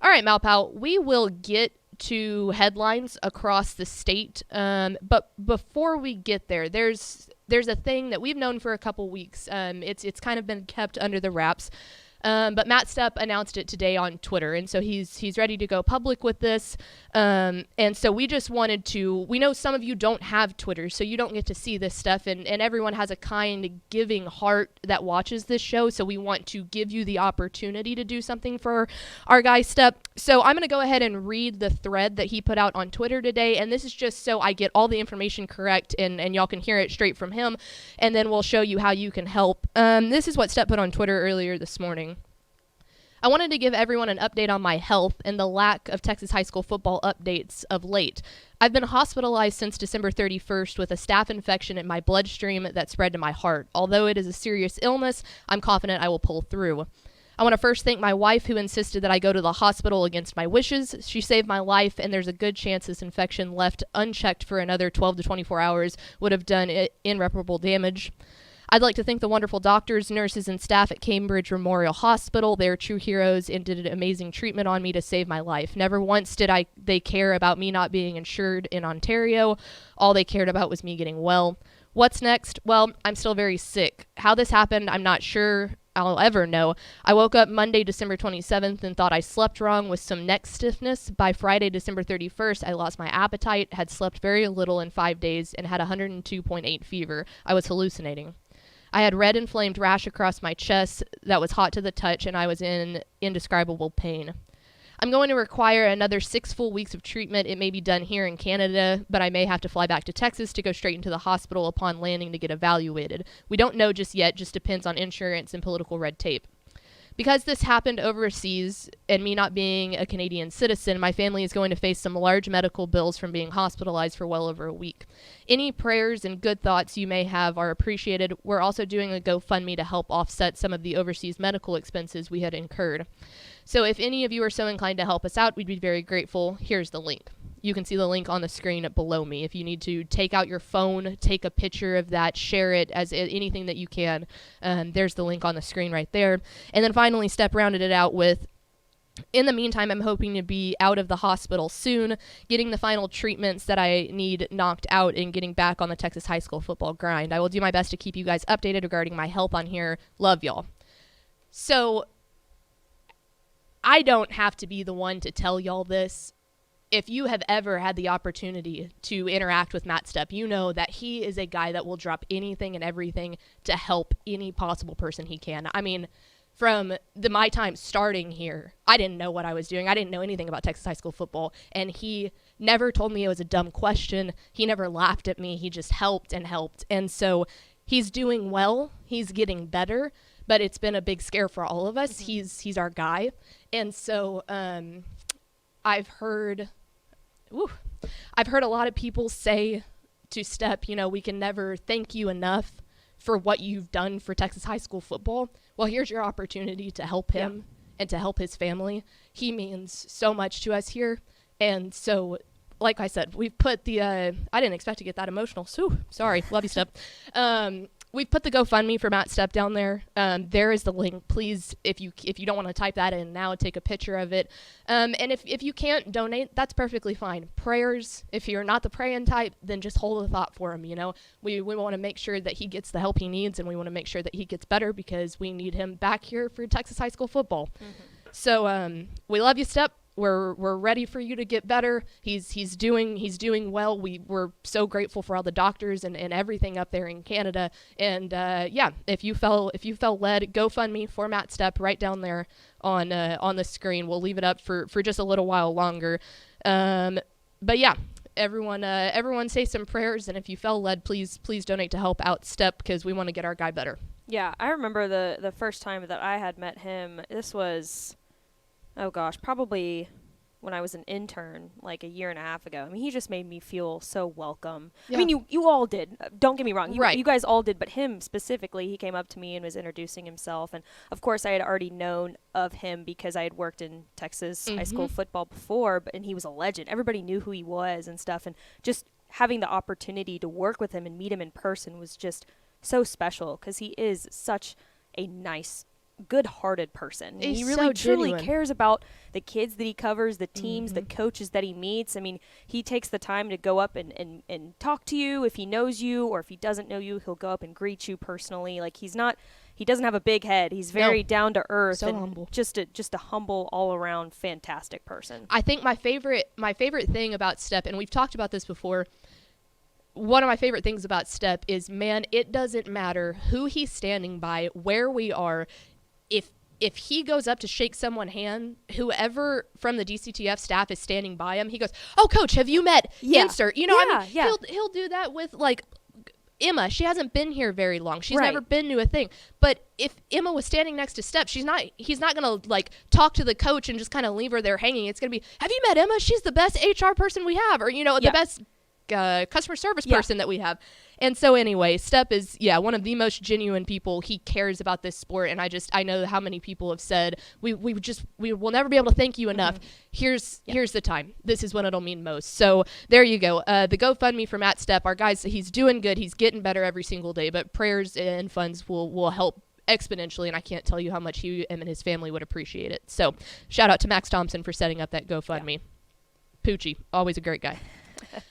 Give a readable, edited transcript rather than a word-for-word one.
All right, Malpal, we will get to headlines across the state, but before we get there, there's a thing that we've known for a couple weeks. It's kind of been kept under the wraps. But Matt Stepp announced it today on Twitter, and so he's ready to go public with this. And so we just wanted to, we know some of you don't have Twitter, so you don't get to see this stuff, and everyone has a kind, giving heart that watches this show, so we want to give you the opportunity to do something for our guy Stepp. So I'm going to go ahead and read the thread that he put out on Twitter today, and this is just so I get all the information correct, and y'all can hear it straight from him, and then we'll show you how you can help. This is what Stepp put on Twitter earlier this morning. I wanted to give everyone an update on my health and the lack of Texas high school football updates of late. I've been hospitalized since December 31st with a staph infection in my bloodstream that spread to my heart. Although it is a serious illness, I'm confident I will pull through. I want to first thank my wife, who insisted that I go to the hospital against my wishes. She saved my life, and there's a good chance this infection left unchecked for another 12 to 24 hours would have done irreparable damage. I'd like to thank the wonderful doctors, nurses, and staff at Cambridge Memorial Hospital. They're true heroes and did an amazing treatment on me to save my life. Never once did they care about me not being insured in Ontario. All they cared about was me getting well. What's next? Well, I'm still very sick. How this happened, I'm not sure I'll ever know. I woke up Monday, December 27th and thought I slept wrong with some neck stiffness. By Friday, December 31st, I lost my appetite, had slept very little in 5 days, and had 102.8 fever. I was hallucinating. I had red inflamed rash across my chest that was hot to the touch, and I was in indescribable pain. I'm going to require another 6 full weeks of treatment. It may be done here in Canada, but I may have to fly back to Texas to go straight into the hospital upon landing to get evaluated. We don't know just yet, just depends on insurance and political red tape. Because this happened overseas, and me not being a Canadian citizen, my family is going to face some large medical bills from being hospitalized for well over a week. Any prayers and good thoughts you may have are appreciated. We're also doing a GoFundMe to help offset some of the overseas medical expenses we had incurred. So if any of you are so inclined to help us out, we'd be very grateful. Here's the link. You can see the link on the screen below me. If you need to take out your phone, take a picture of that, share it as anything that you can, there's the link on the screen right there. And then finally, Stepp rounded it out with, in the meantime, I'm hoping to be out of the hospital soon, getting the final treatments that I need knocked out, and getting back on the Texas high school football grind. I will do my best to keep you guys updated regarding my health on here. Love y'all. So I don't have to be the one to tell y'all this. If you have ever had the opportunity to interact with Matt Stepp, you know that he is a guy that will drop anything and everything to help any possible person he can. I mean, from my time starting here, I didn't know what I was doing. I didn't know anything about Texas high school football, and he never told me it was a dumb question. He never laughed at me. He just helped and helped. And so he's doing well. He's getting better, but it's been a big scare for all of us. Mm-hmm. He's our guy. And so I've heard a lot of people say to Stepp, you know, we can never thank you enough for what you've done for Texas high school football. Well, here's your opportunity to help him and to help his family. He means so much to us here. And so, like I said, we've put the, I didn't expect to get that emotional. So sorry. Love you, Stepp. We've put the GoFundMe for Matt Stepp down there. There is the link. Please, if you don't want to type that in now, take a picture of it. And if you can't donate, that's perfectly fine. Prayers, if you're not the praying type, then just hold a thought for him, you know. We want to make sure that he gets the help he needs, and we want to make sure that he gets better, because we need him back here for Texas high school football. Mm-hmm. So we love you, Stepp. We're ready for you to get better. He's doing well. We're so grateful for all the doctors and everything up there in Canada. And if you felt led, GoFundMe for Matt Stepp right down there on the screen. We'll leave it up for just a little while longer. But yeah, everyone say some prayers, and if you felt led, please donate to help out Stepp, because we want to get our guy better. Yeah, I remember the first time that I had met him. This was, oh gosh, probably when I was an intern, like a year and a half ago. I mean, he just made me feel so welcome. Yeah. I mean, you all did. Don't get me wrong. You guys all did, but him specifically, he came up to me and was introducing himself. And, of course, I had already known of him because I had worked in Texas high school football before, and he was a legend. Everybody knew who he was and stuff. And just having the opportunity to work with him and meet him in person was just so special, because he is such a nice good-hearted person. He's he really so truly genuine. cares about the kids that he covers, the teams, the coaches that he meets. I mean, he takes the time to go up and talk to you if he knows you, or if he doesn't know you, he'll go up and greet you personally. Like, he doesn't have a big head. He's very down to earth, So and humble. just a humble, all-around fantastic person. I think my favorite thing about Stepp, and we've talked about this before, one of my favorite things about Stepp is, man, it doesn't matter who he's standing by, where we are. If he goes up to shake someone's hand, whoever from the DCTF staff is standing by him, he goes, "Oh, coach, have you met insert?" You know, I mean, he'll do that with, like, Emma. She hasn't been here very long. She's never been to a thing. But if Emma was standing next to Stepp, he's not going to, like, talk to the coach and just kind of leave her there hanging. It's going to be, "Have you met Emma? She's the best HR person we have," or, you know, the best customer service person that we have. And so anyway, Stepp is one of the most genuine people. He cares about this sport, and I know how many people have said we will never be able to thank you enough. Here's the time. This is when it'll mean most. So there you go. The GoFundMe for Matt Stepp, our guys, he's doing good. He's getting better every single day, but prayers and funds will help exponentially, and I can't tell you how much him and his family would appreciate it. So shout out to Max Thompson for setting up that GoFundMe. Poochie, always a great guy.